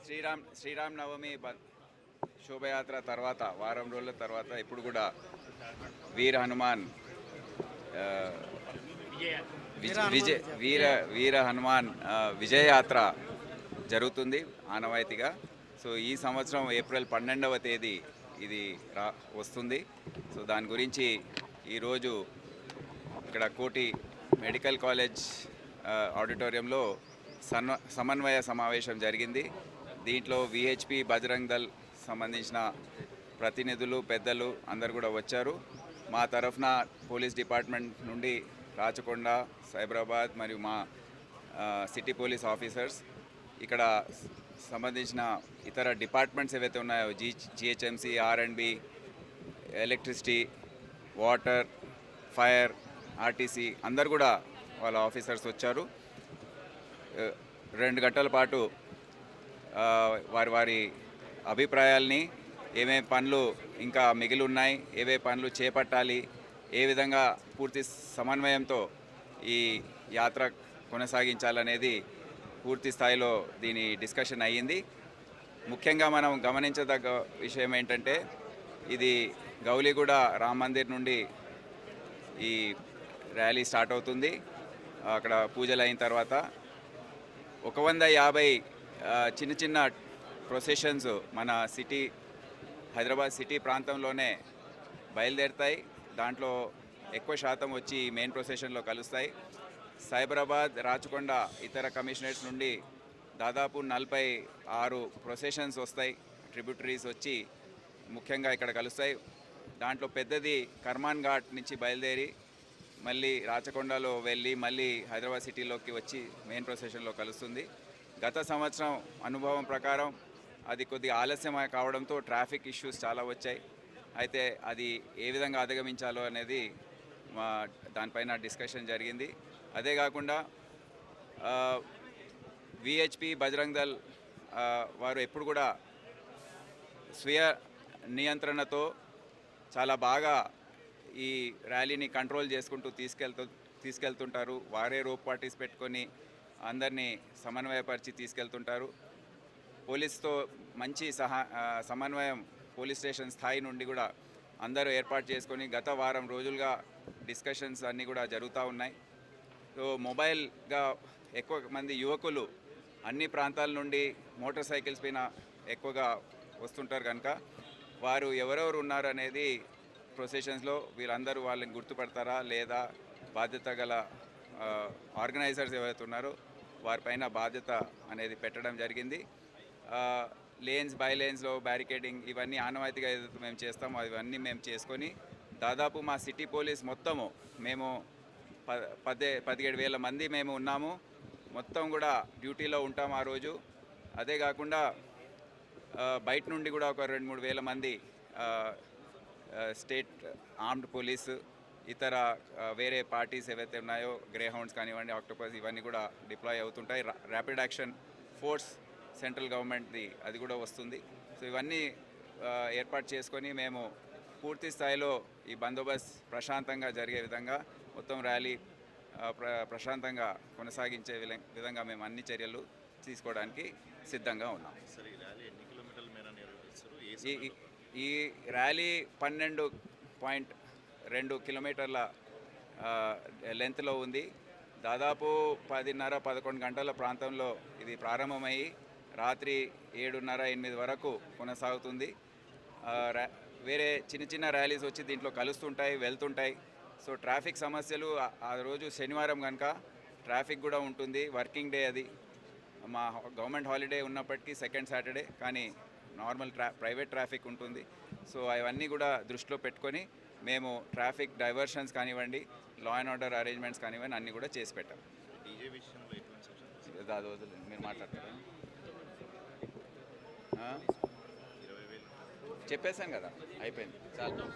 శ్రీరామ్ నవమి శోభయాత్ర తర్వాత వారం రోజుల తర్వాత ఇప్పుడు కూడా వీర హనుమాన్ వీర హనుమాన్ విజయయాత్ర జరుగుతుంది ఆనవాయితీగా. సో ఈ సంవత్సరం ఏప్రిల్ 12వ తేదీ ఇది వస్తుంది. సో దాని గురించి ఈరోజు ఇక్కడ కోటి మెడికల్ కాలేజ్ ఆడిటోరియంలో సమన్వయ సమావేశం జరిగింది. దీంట్లో విహెచ్పి బజరంగ్ దళ్ సంబంధించిన ప్రతినిధులు పెద్దలు అందరు కూడా వచ్చారు. మా తరఫున పోలీస్ డిపార్ట్మెంట్ నుండి రాచకొండ, సైబరాబాద్ మరియు మా సిటీ పోలీస్ ఆఫీసర్స్, ఇక్కడ సంబంధించిన ఇతర డిపార్ట్మెంట్స్ ఏవైతే ఉన్నాయో జిహెచ్ఎంసి, ఆర్ఎండ్బి, ఎలక్ట్రిసిటీ, వాటర్, ఫైర్, ఆర్టీసీ అందరు కూడా వాళ్ళ ఆఫీసర్స్ వచ్చారు. 2 గంటల పాటు వారి వారి అభిప్రాయాల్ని, ఏమేమి పనులు ఇంకా మిగిలి ఉన్నాయి, ఏవే పనులు చేపట్టాలి, ఏ విధంగా పూర్తి సమన్వయంతో ఈ యాత్ర కొనసాగించాలనేది పూర్తి స్థాయిలో దీని డిస్కషన్ అయ్యింది. ముఖ్యంగా మనం గమనించదగ్గ విషయం ఏంటంటే, ఇది గౌలిగూడ రామ్ మందిర్ నుండి ఈ ర్యాలీ స్టార్ట్ అవుతుంది. అక్కడ పూజలు అయిన తర్వాత 150 చిన్న చిన్న ప్రొసెషన్స్ మన హైదరాబాద్ సిటీ ప్రాంతంలోనే బయలుదేరుతాయి. దాంట్లో ఎక్కువ శాతం వచ్చి మెయిన్ ప్రొసెషన్లో కలుస్తాయి. సైబరాబాద్, రాచకొండ ఇతర కమిషనరేట్స్ నుండి దాదాపు 46 ప్రొసెషన్స్ వస్తాయి. ట్రిబ్యూటరీస్ వచ్చి ముఖ్యంగా ఇక్కడ కలుస్తాయి. దాంట్లో పెద్దది కర్మాన్ ఘాట్ నుంచి బయలుదేరి మళ్ళీ రాచకొండలో వెళ్ళి మళ్ళీ హైదరాబాద్ సిటీలోకి వచ్చి మెయిన్ ప్రొసెషన్లో కలుస్తుంది. గత సంవత్సరం అనుభవం ప్రకారం అది కొద్దిగా ఆలస్యం కావడంతో ట్రాఫిక్ ఇష్యూస్ చాలా వచ్చాయి. అయితే అది ఏ విధంగా అధిగమించాలో అనేది దానిపైన డిస్కషన్ జరిగింది. అదే కాకుండా విహెచ్పి బజరంగ్ దళ్ వారు ఎప్పుడు కూడా స్వీయ నియంత్రణతో చాలా బాగా ఈ ర్యాలీని కంట్రోల్ చేసుకుంటూ తీసుకెళ్తుంటారు. వారే రోప్ పార్టీస్ పెట్టుకొని అందరినీ సమన్వయపరిచి తీసుకెళ్తుంటారు. పోలీస్తో మంచి సమన్వయం పోలీస్ స్టేషన్ స్థాయి నుండి కూడా అందరూ ఏర్పాటు చేసుకొని గత వారం రోజులుగా డిస్కషన్స్ అన్నీ కూడా జరుగుతూ ఉన్నాయి. సో మొబైల్గా ఎక్కువ మంది యువకులు అన్ని ప్రాంతాల నుండి మోటార్ సైకిల్స్ పైన ఎక్కువగా వస్తుంటారు కనుక వారు ఎవరెవరు ఉన్నారు అనేది ప్రొసెషన్స్లో వీళ్ళందరూ వాళ్ళని గుర్తుపడతారా లేదా బాధ్యత గల ఆర్గనైజర్స్ ఎవరైతే ఉన్నారో వారిపైన బాధ్యత అనేది పెట్టడం జరిగింది. బై లేన్స్లో బ్యారికేడింగ్ ఇవన్నీ ఆనవాయితీగా ఏదైతే మేము చేస్తామో అవన్నీ మేము చేసుకొని దాదాపు మా సిటీ పోలీస్ మొత్తము మేము 17,000 మంది మేము ఉన్నాము. మొత్తం కూడా డ్యూటీలో ఉంటాము ఆ రోజు. అదే కాకుండా బయట నుండి కూడా ఒక 2-3 వేల మంది స్టేట్ ఆర్మ్డ్ పోలీసు, ఇతర వేరే పార్టీస్ ఏవైతే ఉన్నాయో గ్రే హౌండ్స్ కానివ్వండి, ఆక్టోపస్ ఇవన్నీ కూడా డిప్లాయ్ అవుతుంటాయి. ర్యాపిడ్ యాక్షన్ ఫోర్స్ సెంట్రల్ గవర్నమెంట్ది అది కూడా వస్తుంది. సో ఇవన్నీ ఏర్పాటు చేసుకొని మేము పూర్తి స్థాయిలో ఈ బందోబస్తు ప్రశాంతంగా జరిగే విధంగా మొత్తం ర్యాలీ ప్రశాంతంగా కొనసాగించే విధంగా మేము అన్ని చర్యలు తీసుకోవడానికి సిద్ధంగా ఉన్నాం. ఈ ర్యాలీ 12.2 కిలోమీటర్ల లెంత్లో ఉంది. దాదాపు 10:30-11 గంటల ప్రాంతంలో ఇది ప్రారంభమయ్యి రాత్రి 7:30-8 వరకు కొనసాగుతుంది. వేరే చిన్న చిన్న ర్యాలీస్ వచ్చి దీంట్లో కలుస్తుంటాయి, వెళ్తుంటాయి. సో ట్రాఫిక్ సమస్యలు ఆ రోజు శనివారం కనుక ట్రాఫిక్ కూడా ఉంటుంది. వర్కింగ్ డే అది. మా గవర్నమెంట్ హాలిడే ఉన్నప్పటికీ సెకండ్ సాటర్డే, కానీ నార్మల్ ప్రైవేట్ ట్రాఫిక్ ఉంటుంది. సో అవన్నీ కూడా దృష్టిలో పెట్టుకొని మేము ట్రాఫిక్ డైవర్షన్స్ కానివ్వండి, లా అండ్ ఆర్డర్ అరేంజ్మెంట్స్ కానివ్వండి అన్నీ కూడా చేసి పెట్టాం. దాదాపు మీరు మాట్లాడతారా? చెప్పేశాను కదా, అయిపోయింది, చాలు.